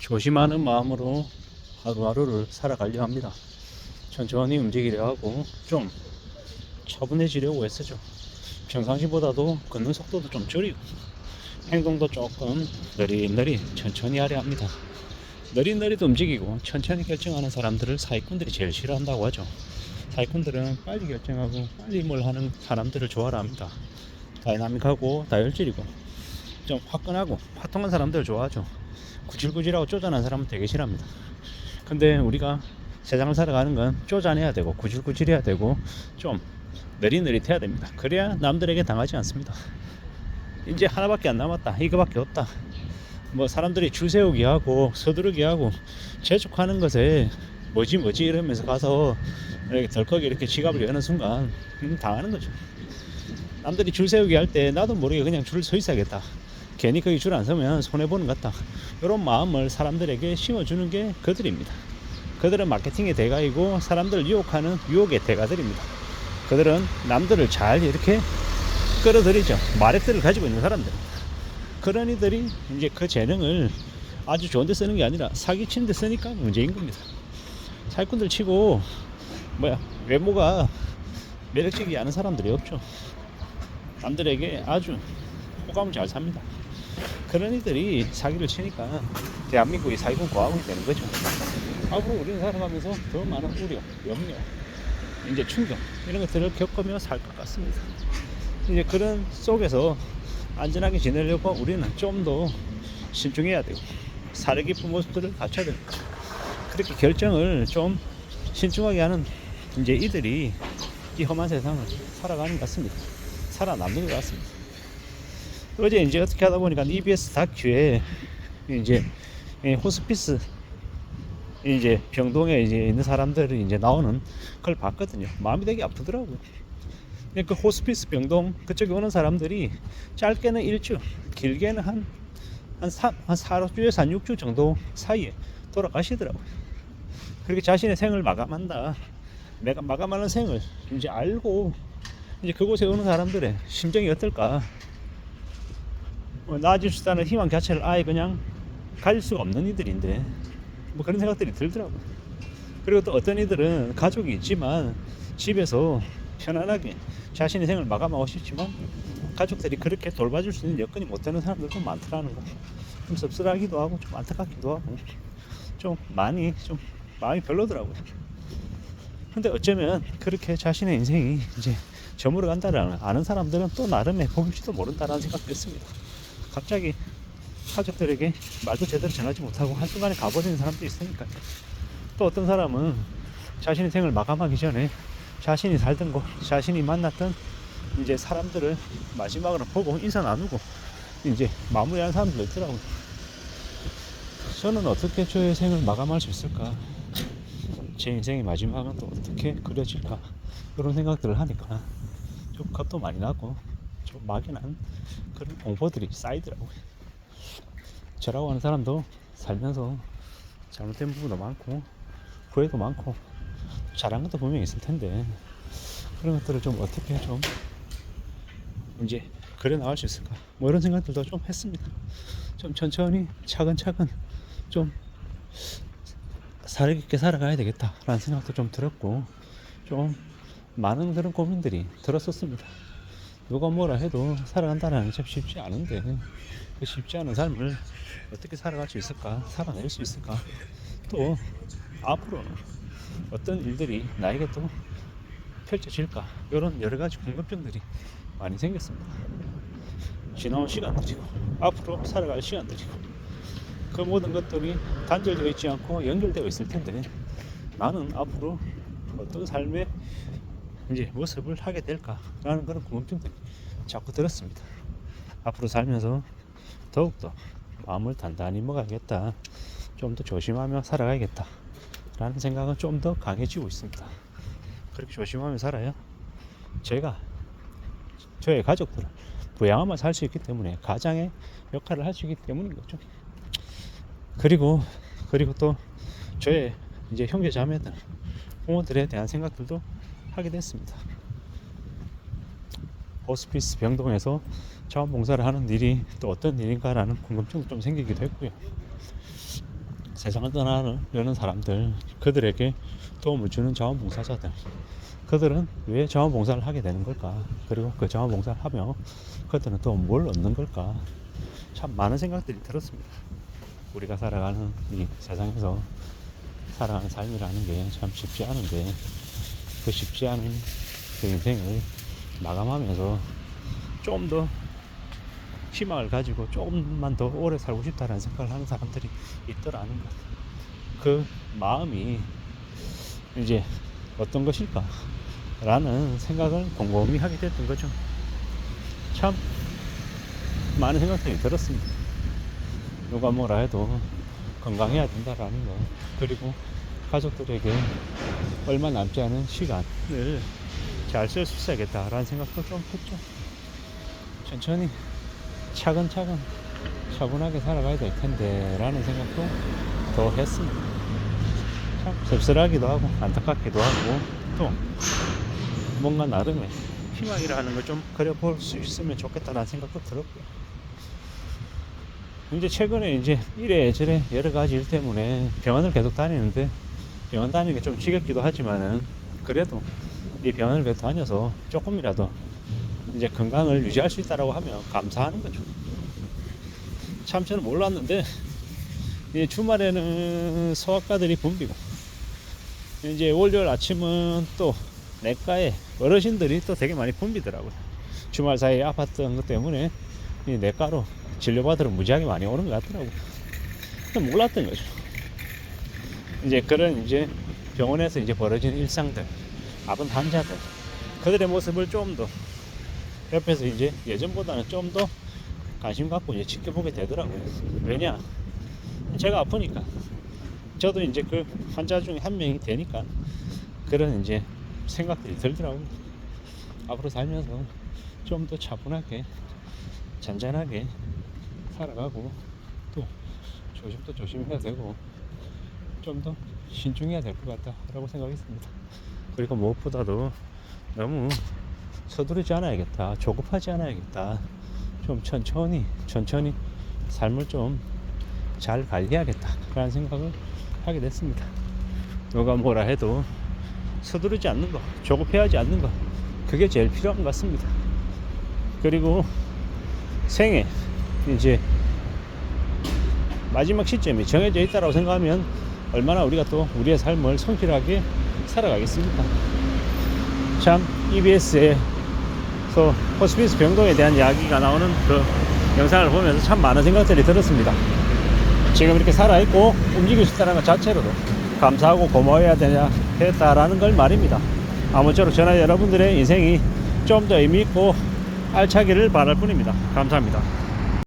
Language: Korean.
조심하는 마음으로 하루하루를 살아가려 합니다. 천천히 움직이려 하고 좀 차분해지려고 했었죠. 평상시보다도 걷는 속도도 좀 줄이고 행동도 조금 느릿느릿 천천히 하려 합니다. 느릿느릿 움직이고 천천히 결정하는 사람들을 사기꾼들이 제일 싫어한다고 하죠. 사기꾼들은 빨리 결정하고 빨리 뭘 하는 사람들을 좋아라 합니다. 다이나믹하고 다혈질이고 좀 화끈하고 화통한 사람들을 좋아하죠. 구질구질하고 쪼잔한 사람은 되게 싫어합니다. 근데 우리가 세상을 살아가는 건 쪼잔해야 되고 구질구질해야 되고 좀 느릿느릿해야 됩니다. 그래야 남들에게 당하지 않습니다. 이제 하나밖에 안 남았다, 이거밖에 없다, 뭐 사람들이 줄 세우기 하고 서두르기 하고 재촉하는 것에 뭐지 이러면서 가서 이렇게 덜컥 이렇게 지갑을 여는 순간 당하는 거죠. 남들이 줄 세우기 할 때 나도 모르게 그냥 줄 서 있어야겠다, 괜히 거기 줄 안 서면 손해보는 것 같다, 이런 마음을 사람들에게 심어주는 게 그들입니다. 그들은 마케팅의 대가이고 사람들을 유혹하는 유혹의 대가들입니다. 그들은 남들을 잘 이렇게 끌어들이죠. 마력들을 가지고 있는 사람들. 그런 이들이 이제 그 재능을 아주 좋은 데 쓰는 게 아니라 사기치는 데 쓰니까 문제인 겁니다. 사기꾼들 치고 외모가 매력적이지 않은 사람들이 없죠. 남들에게 아주 호감을 잘 삽니다. 그런 이들이 사기를 치니까 대한민국이 사기꾼 고아원이 되는 거죠. 앞으로 우리는 살아가면서 더 많은 우려, 염려, 이제 충격 이런 것들을 겪으며 살 것 같습니다. 이제 그런 속에서 안전하게 지내려고 우리는 좀 더 신중해야 되고 사려 깊은 모습들을 갖춰야 됩니다. 그렇게 결정을 좀 신중하게 하는 이제 이들이 이 험한 세상을 살아가는 것 같습니다. 살아남는 것 같습니다. 어제 이제 어떻게 하다 보니까 EBS 다큐에 이제 호스피스 이제 병동에 이제 있는 사람들이 이제 나오는 그걸 봤거든요. 마음이 되게 아프더라고요. 그 호스피스 병동 그쪽에 오는 사람들이 짧게는 1주, 길게는 한 4주에서 한 6주 정도 사이에 돌아가시더라고요. 그렇게 자신의 생을 마감한다, 내가 마감하는 생을 이제 알고 이제 그곳에 오는 사람들의 심정이 어떨까, 나아질 수 있다는 희망 자체를 아예 그냥 가질 수가 없는 이들인데 뭐 그런 생각들이 들더라고요. 그리고 또 어떤 이들은 가족이 있지만 집에서 편안하게 자신의 생을 마감하고 싶지만 가족들이 그렇게 돌봐줄 수 있는 여건이 못 되는 사람들도 많더라는 거. 좀 씁쓸하기도 하고 좀 안타깝기도 하고 좀 많이 좀 마음이 별로더라고요. 근데 어쩌면 그렇게 자신의 인생이 이제 저물어 간다라는 아는 사람들은 또 나름의 복일지도 모른다라는 생각도 했습니다. 갑자기 가족들에게 말도 제대로 전하지 못하고 한순간에 가버리는 사람도 있으니까요. 또 어떤 사람은 자신의 생을 마감하기 전에 자신이 살던 곳, 자신이 만났던 이제 사람들을 마지막으로 보고 인사 나누고 이제 마무리하는 사람들도 있더라고요. 저는 어떻게 저의 생을 마감할 수 있을까, 제 인생의 마지막은 또 어떻게 그려질까, 그런 생각들을 하니까 좀 겁도 많이 나고 좀 막연한 그런 공포들이 쌓이더라고요. 저라고 하는 사람도 살면서 잘못된 부분도 많고 후회도 많고 잘한 것도 분명히 있을 텐데 그런 것들을 좀 어떻게 좀 이제 그려 나갈 수 있을까, 뭐 이런 생각들도 좀 했습니다. 좀 천천히 차근차근 좀 사려 깊게 살아가야 되겠다라는 생각도 좀 들었고 좀 많은 그런 고민들이 들었었습니다. 누가 뭐라 해도 살아간다는 게 참 쉽지 않은데 그 쉽지 않은 삶을 어떻게 살아갈 수 있을까, 살아낼 수 있을까, 또 앞으로는 어떤 일들이 나에게 또 펼쳐질까, 이런 여러 가지 궁금증들이 많이 생겼습니다. 지나온 시간들이고 앞으로 살아갈 시간들이고 그 모든 것들이 단절되어 있지 않고 연결되어 있을 텐데 나는 앞으로 어떤 삶의 이제 모습을 하게 될까라는 그런 궁금증들이 자꾸 들었습니다. 앞으로 살면서 더욱더 마음을 단단히 먹어야겠다, 좀 더 조심하며 살아가야겠다 라는 생각은 좀 더 강해지고 있습니다. 그렇게 조심하며 살아야 제가 저의 가족들을 부양하며 살 수 있기 때문에 가장의 역할을 할 수 있기 때문인 거죠. 그리고 또 저의 이제 형제 자매들 부모들에 대한 생각들도 하게 됐습니다. 호스피스 병동에서 자원봉사를 하는 일이 또 어떤 일인가라는 궁금증도 좀 생기기도 했고요. 세상을 떠나려는 사람들, 그들에게 도움을 주는 자원봉사자들, 그들은 왜 자원봉사를 하게 되는 걸까? 그리고 그 자원봉사를 하며 그들은 또 뭘 얻는 걸까? 참 많은 생각들이 들었습니다. 우리가 살아가는 이 세상에서 살아가는 삶이라는 게 참 쉽지 않은데, 그 쉽지 않은 그 인생을 마감하면서 좀 더 희망을 가지고 조금만 더 오래 살고 싶다라는 생각을 하는 사람들이 있더라는 것. 그 마음이 이제 어떤 것일까? 라는 생각을 곰곰이 하게 됐던 거죠. 참 많은 생각들이 들었습니다. 누가 뭐라 해도 건강해야 된다라는 거, 그리고 가족들에게 얼마 남지 않은 시간을 잘 쓸 수 있어야겠다라는 생각도 좀 했죠. 천천히 차근차근 차분하게 살아가야 될 텐데 라는 생각도 더 했습니다. 참 씁쓸하기도 하고 안타깝기도 하고, 또 뭔가 나름의 희망이라는 걸 좀 그려볼 수 있으면 좋겠다라는 생각도 들었고요. 이제 최근에 이제 이래저래 여러 가지 일 때문에 병원을 계속 다니는데, 병원 다니는 게 좀 지겹기도 하지만은 그래도 이 병원을 계속 다녀서 조금이라도 이제 건강을 유지할 수 있다라고 하면 감사하는 거죠. 참 저는 몰랐는데 이제 주말에는 소아과들이 붐비고, 이제 월요일 아침은 또 내과에 어르신들이 또 되게 많이 붐비더라고요. 주말 사이에 아팠던 것 때문에 이 내과로 진료받으러 무지하게 많이 오는 것 같더라고요. 몰랐던 거죠. 이제 그런 이제 병원에서 이제 벌어지는 일상들, 아픈 환자들, 그들의 모습을 좀 더 옆에서 이제 예전보다는 좀 더 관심 갖고 이제 지켜보게 되더라고요. 왜냐? 제가 아프니까, 저도 이제 그 환자 중에 한 명이 되니까 그런 이제 생각들이 들더라고요. 앞으로 살면서 좀 더 차분하게 잔잔하게 살아가고, 또 조심도 조심해야 되고 좀 더 신중해야 될 것 같다라고 생각했습니다. 그리고 무엇보다도 너무 서두르지 않아야겠다, 조급하지 않아야겠다, 좀 천천히 삶을 좀 잘 관리해야겠다 라는 생각을 하게 됐습니다. 누가 뭐라 해도 서두르지 않는 거, 조급해하지 않는 거, 그게 제일 필요한 것 같습니다. 그리고 생애 이제 마지막 시점이 정해져 있다고 생각하면 얼마나 우리가 또 우리의 삶을 성실하게 살아가겠습니까? 참 EBS에서 호스피스 병동에 대한 이야기가 나오는 그 영상을 보면서 참 많은 생각들이 들었습니다. 지금 이렇게 살아있고 움직일 수 있다는 것 자체로도 감사하고 고마워해야 되겠다라는 걸 말입니다. 아무쪼록 저나 여러분들의 인생이 좀 더 의미있고 알차기를 바랄 뿐입니다. 감사합니다.